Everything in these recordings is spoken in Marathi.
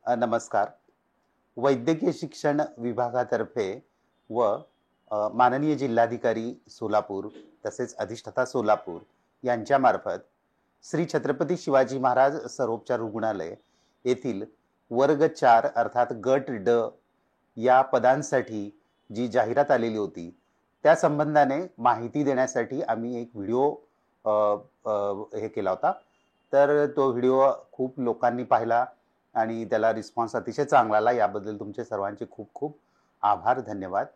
नमस्कार. वैद्यकीय शिक्षण विभागातर्फे व माननीय जिल्हाधिकारी सोलापूर तसेच अधिष्ठाता सोलापूर यांच्यामार्फत श्री छत्रपती शिवाजी महाराज सर्वोपचार रुग्णालय येथील वर्ग 4 अर्थात गट ड या पदांसाठी जी जाहिरात आलेली होती त्या संबंधाने माहिती देण्यासाठी आम्ही एक व्हिडिओ हे केला होता. तर तो व्हिडिओ खूप लोकांनी पाहिला आणि त्याला रिस्पॉन्स अतिशय चांगला आला. याबद्दल तुमचे सर्वांचे खूप खूप आभार, धन्यवाद.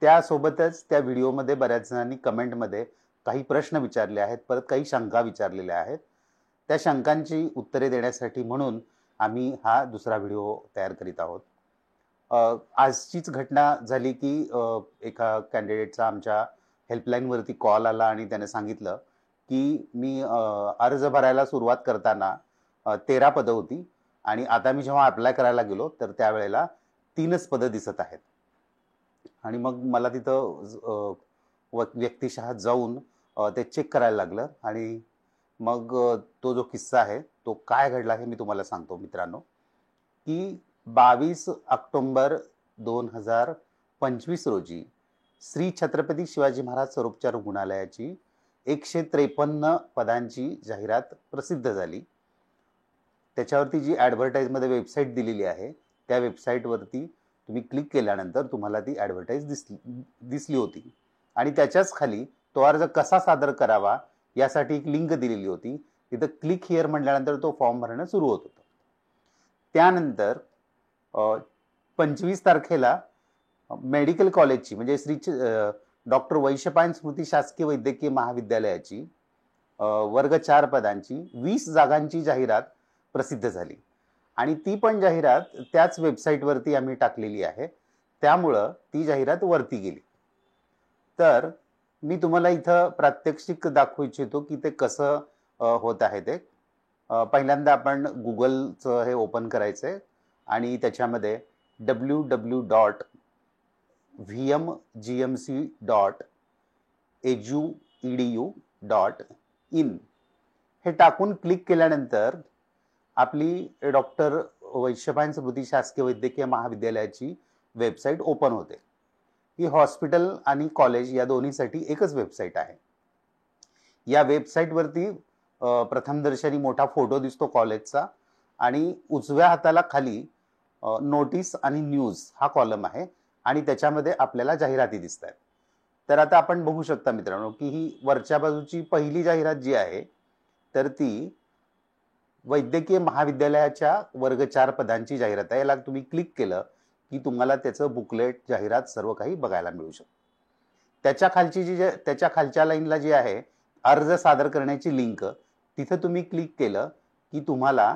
त्यासोबतच त्या व्हिडिओमध्ये बऱ्याच जणांनी कमेंटमध्ये काही प्रश्न विचारले आहेत, परत काही शंका विचारलेल्या आहेत. त्या शंकांची उत्तरे देण्यासाठी म्हणून आम्ही हा दुसरा व्हिडिओ तयार करीत आहोत. आजचीच घटना झाली की एका कॅन्डिडेटचा आमच्या हेल्पलाईनवरती कॉल आला आणि त्याने सांगितलं की मी अर्ज भरायला सुरुवात करताना 13 पदं होती आणि आता मी जेव्हा अप्लाय करायला गेलो तर त्यावेळेला 3च पदं दिसत आहेत. आणि मग मला तिथं व्यक्तिशः जाऊन ते चेक करायला लागलं आणि मग तो जो किस्सा आहे तो काय घडला हे मी तुम्हाला सांगतो मित्रांनो. की 22 ऑक्टोबर 2025 रोजी श्री छत्रपती शिवाजी महाराज सर्वोपचार रुग्णालयाची 153 पदांची जाहिरात प्रसिद्ध झाली. त्याच्यावरती जी ॲडव्हर्टाईजमध्ये वेबसाईट दिलेली आहे त्या वेबसाईटवरती तुम्ही क्लिक केल्यानंतर तुम्हाला ती ॲडव्हर्टाईज दिसली होती आणि त्याच्याच खाली तो अर्ज कसा सादर करावा यासाठी एक लिंक दिलेली होती. तिथं क्लिक हिअर म्हटल्यानंतर तो फॉर्म भरणं सुरू होत होतं. त्यानंतर 25 तारखेला मेडिकल कॉलेजची म्हणजे श्री डॉक्टर वैशंपायन स्मृती शासकीय वैद्यकीय महाविद्यालयाची वर्ग 4 पदांची 20 जागांची जाहिरात प्रसिद्ध झाली आणि ती पण जाहिरात त्याच वेबसाईटवरती आम्ही टाकलेली आहे. त्यामुळं ती जाहिरात वरती गेली. तर मी तुम्हाला इथं प्रात्यक्षिक दाखवू इच्छितो की ते कसं होत आहे ते. पहिल्यांदा आपण गुगलचं हे ओपन करायचं आहे आणि त्याच्यामध्ये www.vmgmc.edu.in हे टाकून क्लिक केल्यानंतर आपली डॉक्टर वैशंपायन स्मृती शासकीय वैद्यकीय महाविद्यालयाची वेबसाईट ओपन होते. ही हॉस्पिटल आणि कॉलेज या दोन्हीसाठी एकच वेबसाईट आहे. या वेबसाईटवरती प्रथमदर्शनी मोठा फोटो दिसतो कॉलेजचा आणि उजव्या हाताला खाली नोटीस आणि न्यूज हा कॉलम आहे आणि त्याच्यामध्ये आपल्याला जाहिराती दिसत आहेत. तर आता आपण बघू शकता मित्रांनो की ही वरच्या बाजूची पहिली जाहिरात जी आहे तर ती वैद्यकीय महाविद्यालयाच्या वर्ग 4 पदांची जाहिरात आहे. याला तुम्ही क्लिक केलं की तुम्हाला त्याचं बुकलेट जाहिरात सर्व काही बघायला मिळू शकतं. त्याच्या खालच्या लाईनला जी आहे अर्ज सादर करण्याची लिंक, तिथं तुम्ही क्लिक केलं की तुम्हाला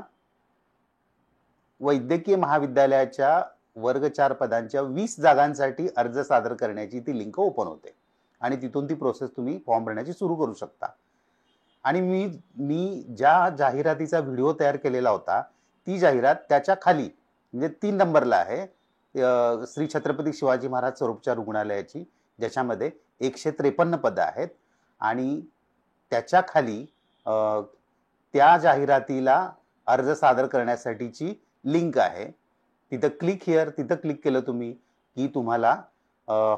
वैद्यकीय महाविद्यालयाच्या वर्ग 4 पदांच्या 20 जागांसाठी अर्ज सादर करण्याची ती लिंक ओपन होते आणि तिथून ती प्रोसेस तुम्ही फॉर्म भरण्याची सुरू करू शकता. आणि मी ज्या जाहिरातीचा व्हिडिओ तयार केलेला होता ती जाहिरात त्याच्या खाली म्हणजे 3 नंबरला आहे श्री छत्रपती शिवाजी महाराज सर्वोपचार रुग्णालयाची, ज्याच्यामध्ये 153 पदं आहेत आणि त्याच्या खाली त्या जाहिरातीला अर्ज सादर करण्यासाठीची लिंक आहे. तिथं क्लिक हिअर, तिथं क्लिक केलं तुम्ही की तुम्हाला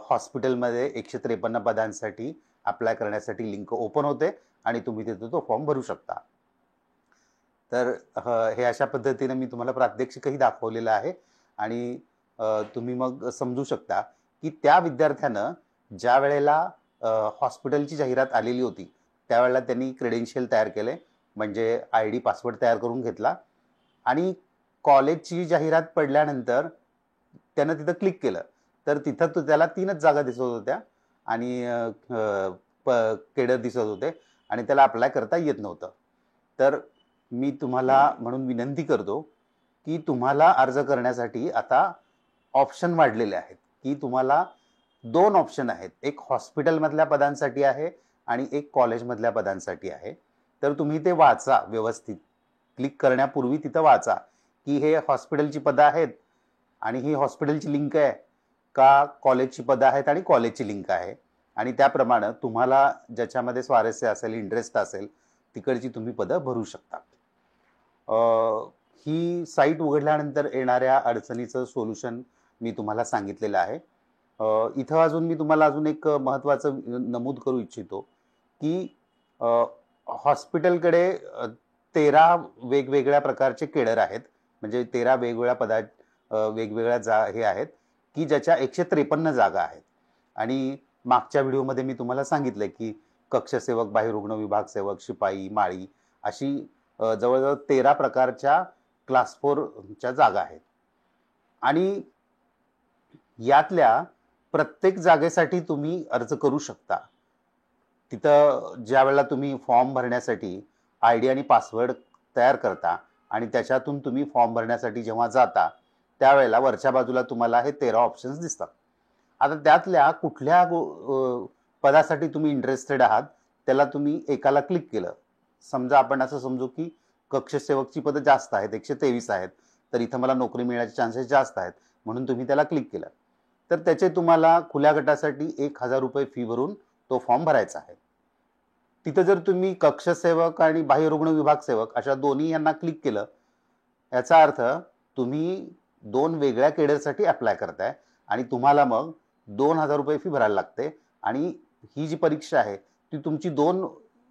हॉस्पिटलमध्ये 153 पदांसाठी अप्लाय करण्यासाठी लिंक ओपन होते आणि तुम्ही तिथं तो फॉर्म भरू शकता. तर हे अशा पद्धतीने मी तुम्हाला प्रात्यक्षिकही दाखवलेलं आहे आणि तुम्ही मग समजू शकता की त्या विद्यार्थ्यानं ज्या वेळेला हॉस्पिटलची जाहिरात आलेली होती त्यावेळेला त्यांनी क्रेडेन्शियल तयार केले, म्हणजे ID पासवर्ड तयार करून घेतला आणि कॉलेजची जाहिरात पडल्यानंतर त्यानं तिथं क्लिक केलं तर तिथं त्याला 3च जागा दिसत होत्या आणि केडर दिसत होते आणि त्याला अप्लाय करता येत नव्हतं. तर मी तुम्हाला म्हणून विनंती करतो की तुम्हाला अर्ज करण्यासाठी आता ऑप्शन वाढलेले आहेत की तुम्हाला 2 ऑप्शन आहेत. एक हॉस्पिटलमधल्या पदांसाठी आहे आणि एक कॉलेजमधल्या पदांसाठी आहे. तर तुम्ही ते वाचा व्यवस्थित. क्लिक करण्यापूर्वी तिथं वाचा की हे हॉस्पिटलची पदं आहेत आणि ही हॉस्पिटलची लिंक आहे का कॉलेजची पदं आहेत आणि कॉलेजची लिंक आहे आणि त्याप्रमाणे तुम्हाला ज्याच्यामध्ये स्वारस्य असेल, इंटरेस्ट असेल तिकडची तुम्ही पदं भरू शकता. ही साईट उघडल्यानंतर येणाऱ्या अडचणीचं सोल्युशन मी तुम्हाला सांगितलेलं आहे. इथं अजून मी तुम्हाला अजून एक महत्त्वाचं नमूद करू इच्छितो, की हॉस्पिटलकडे 13 वेगवेगळ्या प्रकारचे केडर आहेत. म्हणजे 13 वेगवेगळ्या हे आहेत, की ज्याच्या 153 जागा आहेत. आणि मागच्या व्हिडिओमध्ये मी तुम्हाला सांगितलं, की कक्षसेवक, बाह्यरुग्ण विभाग सेवक, शिपाई, माळी अशी जवळजवळ 13 प्रकारच्या क्लास 4च्या जागा आहेत. आणि यातल्या प्रत्येक जागेसाठी तुम्ही अर्ज करू शकता. तिथं ज्या वेळेला तुम्ही फॉर्म भरण्यासाठी आयडी आणि पासवर्ड तयार करता आणि त्याच्यातून तुम्ही फॉर्म भरण्यासाठी जेव्हा जाता, त्यावेळेला वरच्या बाजूला तुम्हाला हे 13 ऑप्शन्स दिसतात. आता त्यातल्या कुठल्या पदासाठी तुम्ही इंटरेस्टेड आहात, त्याला तुम्ही एकाला क्लिक केलं. समजा आपण असं समजू की कक्षसेवकची पदं जास्त आहेत, 123 आहेत, तर इथं मला नोकरी मिळण्याचे चान्सेस जास्त आहेत, म्हणून तुम्ही त्याला क्लिक केलं. तर त्याचे तुम्हाला खुल्या गटासाठी 1000 रुपये फी भरून तो फॉर्म भरायचा आहे. तिथं जर तुम्ही कक्षसेवक आणि बाह्यरुग्ण विभाग सेवक अशा दोन्ही यांना क्लिक केलं, याचा अर्थ तुम्ही 2 वेगळ्या केडरसाठी अप्लाय करताय आणि तुम्हाला मग 2000 रुपये फी भरायला लागते. आणि ही जी परीक्षा आहे ती तुमची 2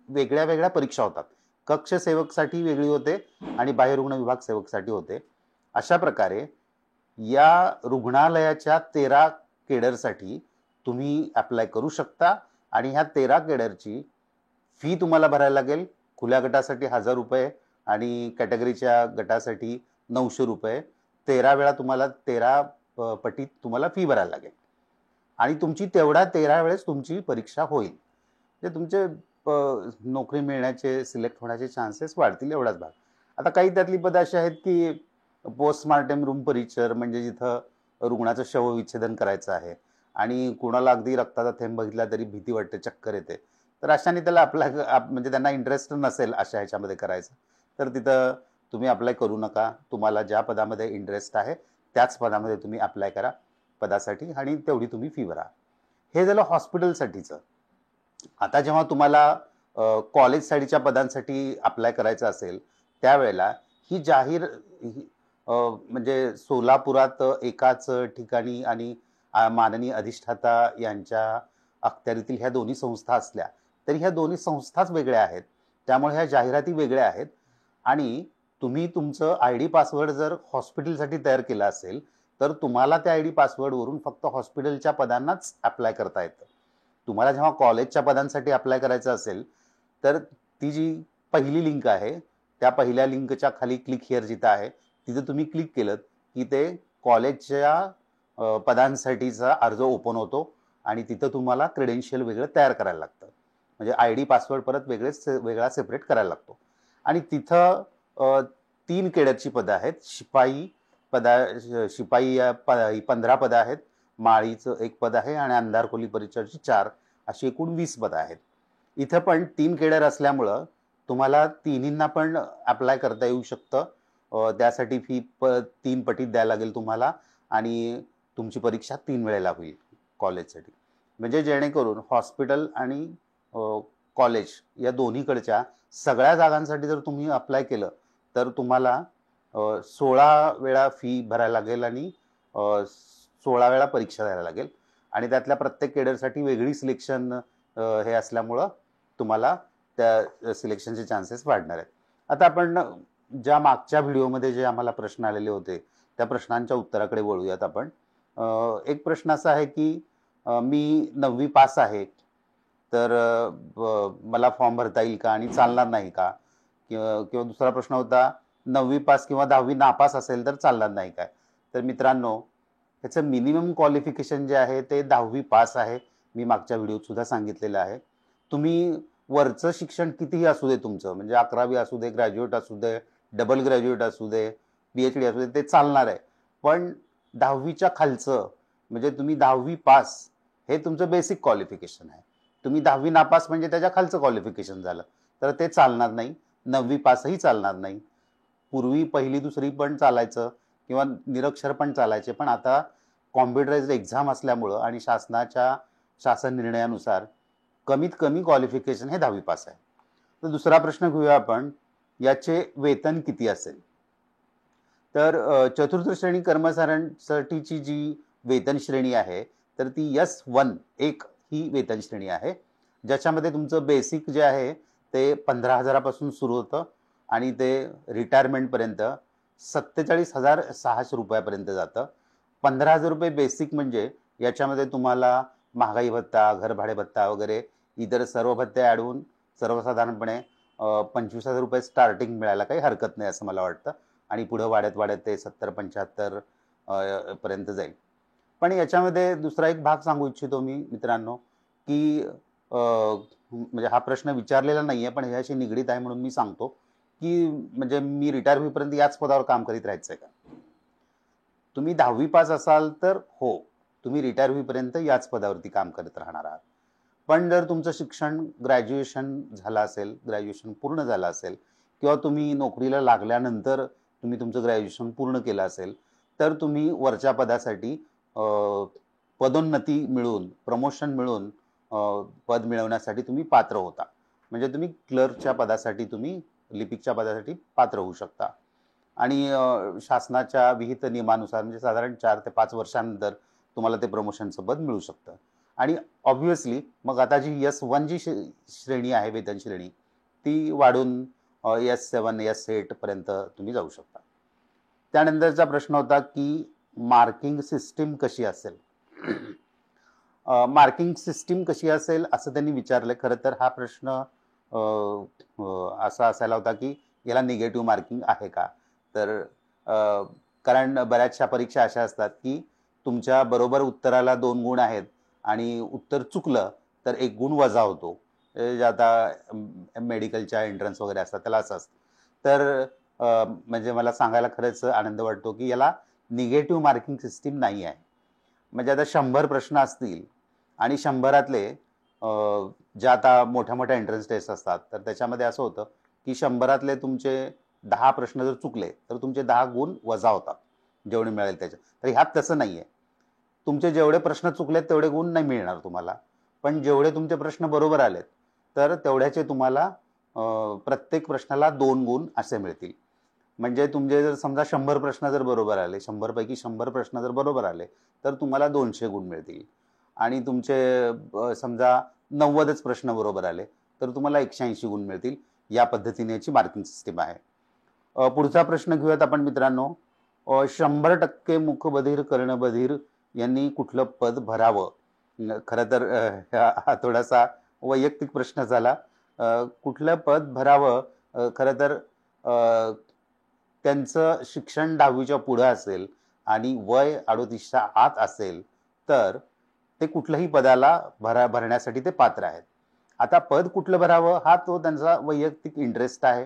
वेगळ्या परीक्षा होतात. कक्षसेवकसाठी वेगळी होते आणि बाह्यरुग्ण विभाग सेवकसाठी होते. अशा प्रकारे या रुग्णालयाच्या 13 केडरसाठी तुम्ही अप्लाय करू शकता आणि ह्या 13 केडरची फी तुम्हाला भरायला लागेल. खुल्या गटासाठी 1000 रुपये आणि कॅटेगरीच्या गटासाठी 900 रुपये. 13 वेळा तुम्हाला 13 पटीत तुम्हाला फी भरायला लागेल आणि तुमची तेवढ्या 13 वेळेस तुमची परीक्षा होईल. म्हणजे तुमचे नोकरी मिळण्याचे, सिलेक्ट होण्याचे चान्सेस वाढतील, एवढाच भाग. आता काही त्यातली पदं अशी आहेत की पोस्टमार्टम रूम परिचर, म्हणजे जिथं रुग्णाचं शवविच्छेदन करायचं आहे आणि कुणाला अगदी रक्ताचा थेंब बघितला तरी भीती वाटते, चक्कर येते, तर अशाने त्याला अप्लाय म्हणजे त्यांना इंटरेस्ट नसेल अशा ह्याच्यामध्ये करायचं, तर तिथं तुम्ही अप्लाय करू नका. तुम्हाला ज्या पदामध्ये इंटरेस्ट आहे त्याच पदामध्ये तुम्ही अप्लाय करा पदासाठी आणि तेवढी तुम्ही फी भरा. हे झालं हॉस्पिटलसाठीचं. आता जेव्हा तुम्हाला कॉलेजसाठीच्या पदांसाठी अप्लाय करायचं असेल, त्यावेळेला ही जाहीर म्हणजे सोलापुरात एकाच ठिकाणी आणि माननीय अधिष्ठाता यांच्या अखत्यारीतील ह्या दोन्ही संस्था असल्या तरी ह्या दोन्ही संस्थाच वेगळ्या आहेत. त्यामुळे ह्या जाहिराती वेगळ्या आहेत. आणि तुम्ही तुमचं आयडी पासवर्ड जर हॉस्पिटलसाठी तयार केलं असेल तर तुम्हाला त्या आयडी पासवर्डवरून फक्त हॉस्पिटलच्या पदांनाच अप्लाय करता येतं. तुम्हाला जेव्हा कॉलेजच्या पदांसाठी अप्लाय करायचं असेल तर ती जी पहिली लिंक आहे त्या पहिल्या लिंकच्या खाली क्लिक हिअर जिथं आहे तिथं तुम्ही क्लिक केलं की ते कॉलेजच्या पदांसाठीचा अर्ज ओपन होतो आणि तिथं तुम्हाला क्रेडेन्शियल वेगळं तयार करायला लागतं. म्हणजे आयडी पासवर्ड परत वेगळा सेपरेट करायला लागतो. आणि तिथं 3 केडरची पदं आहेत. शिपाई 15 पदं आहेत, माळीचं 1 पद आहे आणि अंधार खोली परिचरची 4, अशी एकूण 20 पदं आहेत. इथं पण 3 केडर असल्यामुळं तुम्हाला तिन्हींना पण अप्लाय करता येऊ शकतं. त्यासाठी फी 3 पटीत द्यायला लागेल तुम्हाला आणि तुमची परीक्षा 3 वेळेला होईल कॉलेजसाठी. म्हणजे जेणेकरून हॉस्पिटल आणि कॉलेज या दोन्हीकडच्या सगळ्या जागांसाठी जर तुम्ही अप्लाय केलं तर तुम्हाला 16 वेळा फी भरायला लागेल आणि 16 वेळा परीक्षा द्यायला लागेल. आणि त्यातल्या प्रत्येक केडरसाठी वेगळी सिलेक्शन हे असल्यामुळं तुम्हाला त्या सिलेक्शनचे चान्सेस वाढणार आहेत. आता आपण ज्या मागच्या व्हिडिओमध्ये जे आम्हाला प्रश्न आलेले होते त्या प्रश्नांच्या उत्तराकडे वळूयात आपण. एक प्रश्न असा आहे की मी 9वी पास आहे तर मला फॉर्म भरता येईल का आणि चालणार नाही का? किंवा दुसरा प्रश्न होता 9वी पास किंवा 10वी नापास असेल तर चालणार नाही काय? तर मित्रांनो, त्याचं मिनिमम क्वालिफिकेशन जे आहे ते 10वी पास आहे. मी मागच्या व्हिडिओत सुद्धा सांगितलेलं आहे. तुम्ही वरचं शिक्षण कितीही असू दे तुमचं, म्हणजे 11वी असू दे, ग्रॅज्युएट असू दे, डबल ग्रॅज्युएट असू दे, PhD असू दे, ते चालणार आहे. पण 10वीच्या खालचं म्हणजे तुम्ही 10वी पास हे तुमचं बेसिक क्वालिफिकेशन आहे. तुम्ही 10वी नापास म्हणजे त्याच्या खालचं क्वालिफिकेशन झालं, तर ते चालणार नाही. 9वी पासही चालणार नाही. पूर्वी 1ली 2री पण चालायचं किंवा निरक्षर पण चालायचे, पण आता कॉम्प्युटराइज्ड एक्झाम असल्यामुळं आणि शासन निर्णयानुसार कमीत कमी क्वालिफिकेशन हे 10वी पास आहे. तर दुसरा प्रश्न घेऊया आपण, याचे वेतन किती असेल? तर चतुर्थ श्रेणी कर्मचाऱ्यांसाठीची जी वेतन श्रेणी आहे तर ती S1 ही वेतन श्रेणी आहे, ज्याच्यामध्ये तुमचं बेसिक जे आहे ते 15,000पासून सुरू होतं आणि ते रिटायरमेंटपर्यंत 47,600 रुपयापर्यंत जातं. 15,000 रुपये बेसिक म्हणजे याच्यामध्ये तुम्हाला महागाई भत्ता, घरभाडे भत्ता वगैरे इतर सर्व भत्ते ॲड होऊन सर्वसाधारणपणे 25,000 रुपये स्टार्टिंग मिळायला काही हरकत नाही असं मला वाटतं. आणि पुढे वाढत वाढत ते 70-75 पर्यंत जाईल. पण याच्यामध्ये दुसरा एक भाग सांगू इच्छितो मी मित्रांनो, की म्हणजे हा प्रश्न विचारलेला नाहीये पण ह्याशी निगडीत आहे म्हणून मी सांगतो, की म्हणजे मी रिटायर होईपर्यंत याच पदावर काम करीत राहायचंय का? तुम्ही 10वी पास असाल तर हो, तुम्ही रिटायर होईपर्यंत याच पदावरती काम करत राहणार आहात. पण जर तुमचं शिक्षण ग्रॅज्युएशन झालं असेल, ग्रॅज्युएशन पूर्ण झालं असेल किंवा तुम्ही नोकरीला लागल्यानंतर तुम्ही तुमचं ग्रॅज्युएशन पूर्ण केलं असेल, तर तुम्ही वरच्या पदासाठी पदोन्नती मिळून, प्रमोशन मिळून पद मिळवण्यासाठी तुम्ही पात्र होता. म्हणजे तुम्ही क्लर्कच्या पदासाठी, तुम्ही लिपिकच्या पदासाठी पात्र होऊ शकता. आणि शासनाच्या विहित नियमानुसार म्हणजे साधारण 4 ते 5 वर्षांनंतर तुम्हाला ते प्रमोशनचं पद मिळू शकतं. आणि ऑब्व्हियसली मग आता जी S1 जी श्रेणी आहे, वेतन श्रेणी, ती वाढून S7, S8 पर्यंत तुम्ही जाऊ शकता. त्यानंतरचा प्रश्न होता की मार्किंग सिस्टीम कशी असेल? मार्किंग सिस्टीम कशी असेल असं त्यांनी विचारलं. खरं तर हा प्रश्न असा असायला होता की याला निगेटिव्ह मार्किंग आहे का? तर कारण बऱ्याचशा परीक्षा अशा असतात की तुमच्या बरोबर उत्तराला 2 गुण आहेत आणि उत्तर चुकलं तर 1 गुण वजा होतो. जे आता मेडिकलच्या एंट्रन्स वगैरे असतात त्याला असं असतं. तर म्हणजे मला सांगायला खरंच आनंद वाटतो की याला निगेटिव्ह मार्किंग सिस्टीम नाही आहे. म्हणजे आता 100 प्रश्न असतील आणि 100रातले ज्या आता मोठ्या एंट्रन्स टेस्ट असतात तर त्याच्यामध्ये असं होतं की 100रातले तुमचे 10 प्रश्न जर चुकले तर तुमचे 10 गुण वजा होतात जेवढे मिळेल त्याचे. तर ह्यात तसं नाहीये. तुमचे जेवढे प्रश्न चुकलेत तेवढे गुण नाही मिळणार तुम्हाला. पण जेवढे तुमचे प्रश्न बरोबर आलेत तर तेवढ्याचे तुम्हाला प्रत्येक प्रश्नाला 2 गुण असे मिळतील. म्हणजे तुमचे जर समजा 100 प्रश्न जर बरोबर आले, 100 पैकी 100 प्रश्न जर बरोबर आले तर तुम्हाला 200 गुण मिळतील. आणि तुमचे समजा 90च प्रश्न बरोबर आले तर तुम्हाला 180 गुण मिळतील. या पद्धतीने याची मार्किंग सिस्टीम आहे. पुढचा प्रश्न घेऊयात आपण मित्रांनो. 100% मुकबधीर, कर्णबधीर यांनी कुठलं पद भरावं? खरं तर हा थोडासा वैयक्तिक प्रश्न झाला. कुठलं पद भरावं? खरं तर त्यांचं शिक्षण 10वीच्या पुढे असेल आणि वय 38च्या आत असेल तर ते कुठल्याही पदाला भरण्यासाठी ते पात्र आहेत. आता पद कुठलं भरावं हा तो त्यांचा वैयक्तिक इंटरेस्ट आहे.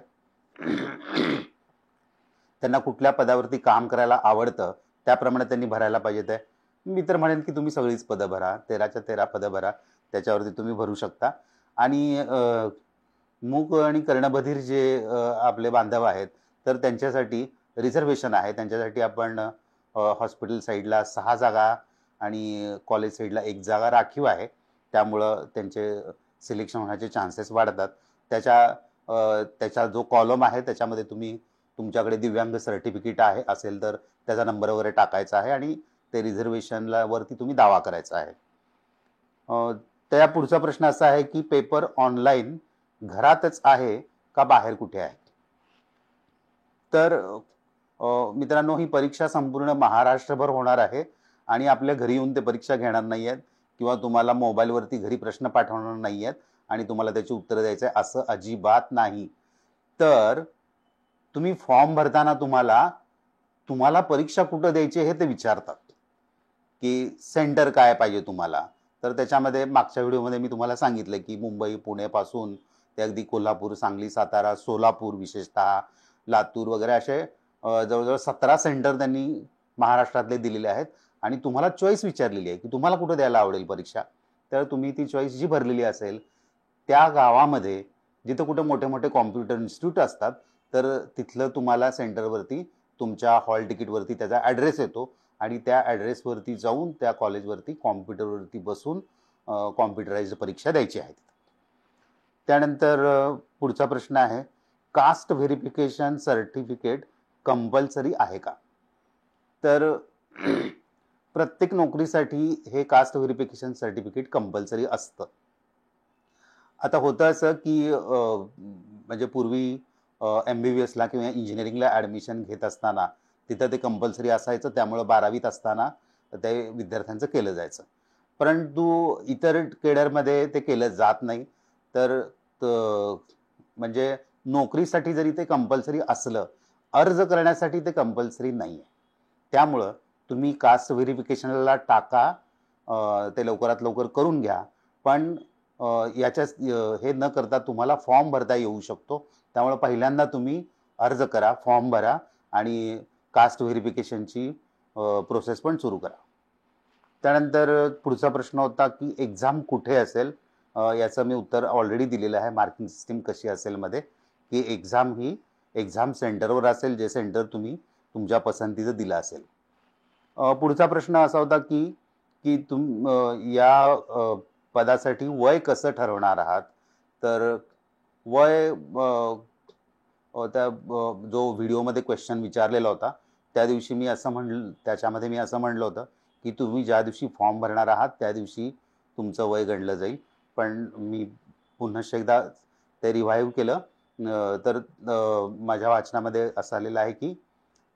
त्यांना कुठल्या पदावरती काम करायला आवडतं त्याप्रमाणे त्यांनी भरायला पाहिजे. मी तर म्हणेन की तुम्ही सगळीच पदं भरा, 13च्या 13 पदं भरा, त्याच्यावरती तुम्ही भरू शकता. आणि मूक आणि कर्णबधीर जे आपले बांधव आहेत तर त्यांच्यासाठी रिझर्वेशन आहे. त्यांच्यासाठी आपण हॉस्पिटल साईडला 6 जागा आणि कॉलेज साईडला 1 जागा राखीव आहे. त्यामुळं त्यांचे सिलेक्शन होण्याचे चान्सेस वाढतात. त्याचा जो कॉलम आहे त्याच्यामध्ये तुम्ही तुमच्याकडे दिव्यांग सर्टिफिकेट आहे असेल तर त्याचा नंबर वगैरे टाकायचा आहे आणि ते रिझर्वेशनला वरती तुम्ही दावा करायचा आहे. त्या पुढचा प्रश्न असा आहे की पेपर ऑनलाईन घरातच आहे का बाहेर कुठे आहे? तर मित्रांनो ही परीक्षा संपूर्ण महाराष्ट्रभर होणार आहे आणि आपल्या घरी येऊन ते परीक्षा घेणार नाही आहेत किंवा तुम्हाला मोबाईलवरती घरी प्रश्न पाठवणार नाही आहेत आणि तुम्हाला त्याची उत्तरं द्यायचं आहे असं अजिबात नाही. तर तुम्ही फॉर्म भरताना तुम्हाला परीक्षा कुठं द्यायची हे ते विचारतात की सेंटर काय पाहिजे तुम्हाला. तर त्याच्यामध्ये मागच्या व्हिडिओमध्ये मी तुम्हाला सांगितलं की मुंबई, पुणेपासून ते अगदी कोल्हापूर, सांगली, सातारा, सोलापूर, विशेषतः लातूर वगैरे असे जवळजवळ 17 सेंटर त्यांनी महाराष्ट्रातले दिलेले आहेत आणि तुम्हाला चॉईस विचारलेली आहे की तुम्हाला कुठं द्यायला आवडेल परीक्षा. तर तुम्ही ती चॉईस जी भरलेली असेल त्या गावामध्ये जिथं कुठं मोठे कॉम्प्युटर इन्स्टिट्यूट असतात तर तिथलं तुम्हाला सेंटरवरती तुमच्या हॉल तिकीटवरती त्याचा ॲड्रेस येतो आणि त्या ॲड्रेसवरती जाऊन त्या कॉलेजवरती कॉम्प्युटरवरती बसून कॉम्प्युटराइज्ड परीक्षा द्यायची आहे. त्यानंतर पुढचा प्रश्न आहे कास्ट व्हेरिफिकेशन सर्टिफिकेट कंपल्सरी आहे का? तर प्रत्येक नोकरीसाठी हे कास्ट व्हेरिफिकेशन सर्टिफिकेट कंपल्सरी असतं. आता होतं असं की म्हणजे पूर्वी MBBSला किंवा इंजिनिअरिंगला ॲडमिशन घेत असताना तिथं ते कंपल्सरी असायचं, त्यामुळं 12वीत असताना ते विद्यार्थ्यांचं केलं जायचं. परंतु इतर केडरमध्ये ते केलं जात नाही. तर म्हणजे नोकरीसाठी जरी ते कंपल्सरी असलं, अर्ज करण्यासाठी ते कंपल्सरी नाही आहे. त्यामुळं तुम्ही कास्ट व्हेरिफिकेशनला टाका, ते लवकरात लवकर करून घ्या. पण हे न करता तुम्हाला फॉर्म भरता येऊ शकतो. त्यामुळे पहिल्यांदा तुम्ही अर्ज करा, फॉर्म भरा आणि कास्ट व्हेरिफिकेशनची प्रोसेस पण सुरू करा. त्यानंतर पुढचा प्रश्न होता की एक्झाम कुठे असेल? याचं मी उत्तर ऑलरेडी दिलेलं आहे, मार्किंग सिस्टीम कशी असेल मध्ये, की एक्झाम ही एक्झाम सेंटरवर असेल, जे सेंटर तुम्ही तुमच्या पसंतीचं दिलं असेल. पुढचा प्रश्न असा होता की की या पदासाठी वय कसं ठरवणार आहात? तर वय जो व्हिडिओमध्ये क्वेश्चन विचारलेला होता, त्या दिवशी मी असं त्याच्यामध्ये मी असं म्हणलं होतं की तुम्ही ज्या दिवशी फॉर्म भरणार आहात त्या दिवशी तुमचं वय गणलं जाईल. पण मी पुन्हा एकदा ते रिवाईव्ह केलं. तर माझ्या वाचनामध्ये असं आलेलं आहे की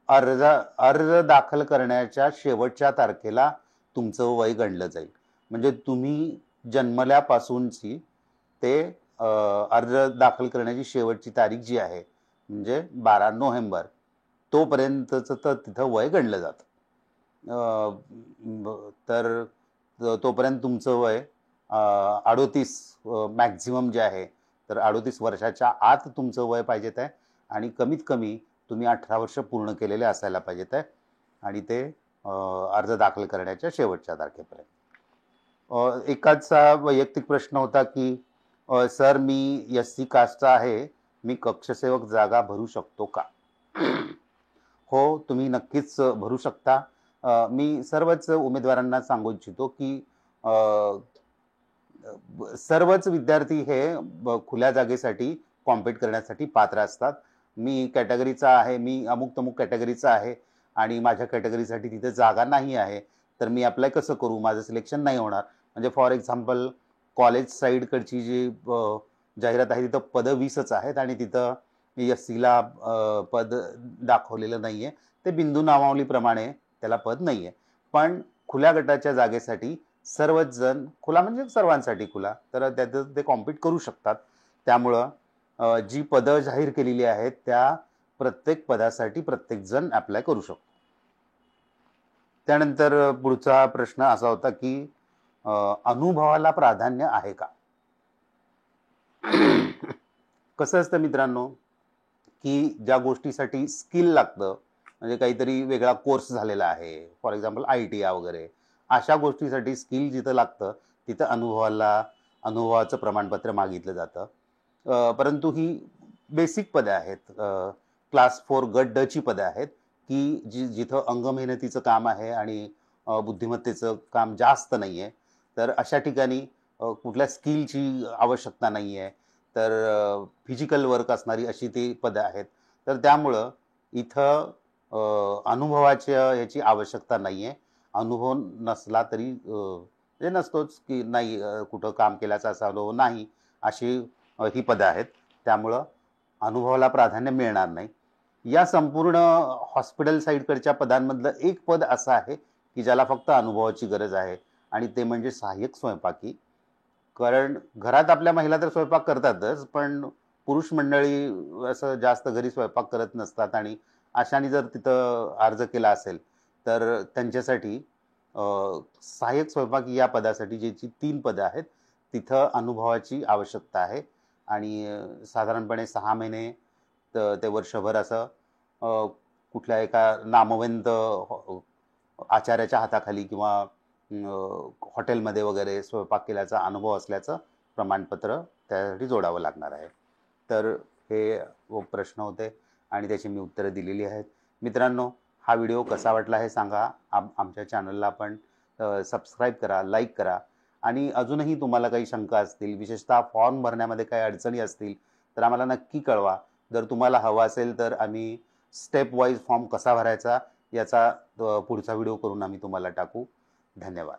अर्ज दाखल करण्याच्या शेवटच्या तारखेला तुमचं वय गणलं जाईल. म्हणजे तुम्ही जन्मल्यापासूनची ते अर्ज दाखल करण्याची शेवटची तारीख जी आहे, म्हणजे 12 नोव्हेंबर, तोपर्यंतचं तर तिथं वय गणलं जातं. तर तोपर्यंत तुमचं वय 38 मॅक्झिमम जे आहे, तर 38 वर्षाच्या आत तुमचं वय पाहिजेत आहे आणि कमीत कमी तुम्ही 18 वर्ष पूर्ण केलेले असायला पाहिजेत आहे आणि ते अर्ज दाखल करण्याच्या शेवटच्या तारखेपर्यंत. एकाचा वैयक्तिक प्रश्न होता की सर मी SC कास्टचा आहे, मी कक्षसेवक जागा भरू शकतो का? हो, तुम्ही नक्कीच भरू शकता. मी सर्वच उमेदवारांना सांगू इच्छितो की सर्वच विद्यार्थी हे खुल्या जागेसाठी कॉम्पीट करण्यासाठी पात्र असतात. मी कॅटेगरीचा आहे, मी अमुक-तमुक कॅटेगरीचा आहे आणि माझ्या कॅटेगरीसाठी तिथे जागा नाही आहे, तर मी अप्लाय कसं करू? माझं सिलेक्शन नाही होणार. म्हणजे फॉर एक्झाम्पल कॉलेज साईडकडची जी जाहिरात आहे तिथं पदं 20च आहेत आणि तिथं SCला पद दाखवलेलं नाही आहे. ते बिंदू नामावलीप्रमाणे त्याला पद नाही आहे. पण खुल्या गटाच्या जागेसाठी सर्वच जण, खुला म्हणजे सर्वांसाठी खुला, तर त्यात ते कॉम्पीट करू शकतात. त्यामुळं जी पदं जाहीर केलेली आहेत त्या प्रत्येक पदासाठी प्रत्येक जण अप्लाय करू शकतो. त्यानंतर पुढचा प्रश्न असा होता की अनुभवाला प्राधान्य आहे का? कसं असतं मित्रांनो की ज्या गोष्टीसाठी स्किल लागतं, म्हणजे काहीतरी वेगळा कोर्स झालेला आहे, फॉर एक्झाम्पल ITI वगैरे, अशा गोष्टीसाठी स्किल जिथं लागतं तिथं अनुभवाचं प्रमाणपत्र मागितलं जातं. परंतु ही बेसिक पदे आहेत, क्लास 4 गट ड ची पदे आहेत की जिथं अंगमेहनतीचं काम आहे आणि बुद्धिमत्तेचं काम जास्त नाही आहे. तर अशा ठिकाणी कुठल्या स्किलची आवश्यकता नाही आहे, तर फिजिकल वर्क असणारी अशी ती पदं आहेत. तर त्यामुळं इथं अनुभवाच्या याची आवश्यकता नाही आहे. अनुभव नसला तरी म्हणजे नसतोच की नाही, कुठं काम केल्याचा असा अनुभव नाही, अशी ही पदं आहेत. त्यामुळं अनुभवाला प्राधान्य मिळणार नाही. या संपूर्ण हॉस्पिटल साईडकडच्या पदांमधलं एक पद असं आहे की ज्याला फक्त अनुभवाची गरज आहे आणि ते म्हणजे सहाय्यक स्वयंपाकी. कारण घरात आपल्या महिला तर स्वयंपाक करतातच, पण पुरुष मंडळी असं जास्त घरी स्वयंपाक करत नसतात आणि अशाने जर तिथं अर्ज केला असेल तर त्यांच्यासाठी सहाय्यक स्वयंपाकी या पदासाठी जी 3 पदं आहेत तिथं अनुभवाची आवश्यकता आहे आणि साधारणपणे 6 महिने ते वर्षभर असं कुठल्या एका नामवंत आचार्याच्या हाताखाली किंवा हॉटेलमध्ये वगैरे स्वयंपाक केल्याचा अनुभव असल्याचं प्रमाणपत्र त्यासाठी जोडावं लागणार आहे. तर हे प्रश्न होते आणि त्याची मी उत्तरं दिलेली आहेत. मित्रांनो, हा व्हिडिओ कसा वाटला हे सांगा. आमच्या चॅनलला आपण सबस्क्राईब करा, लाईक करा आणि अजूनही तुम्हाला काही शंका असतील, विशेषतः फॉर्म भरण्यामध्ये काही अडचणी असतील तर आम्हाला नक्की कळवा. जर तुम्हाला हवं असेल तर आम्ही स्टेप वाईज फॉर्म कसा भरायचा याचा पुढचा व्हिडिओ करून आम्ही तुम्हाला टाकू. धन्यवाद.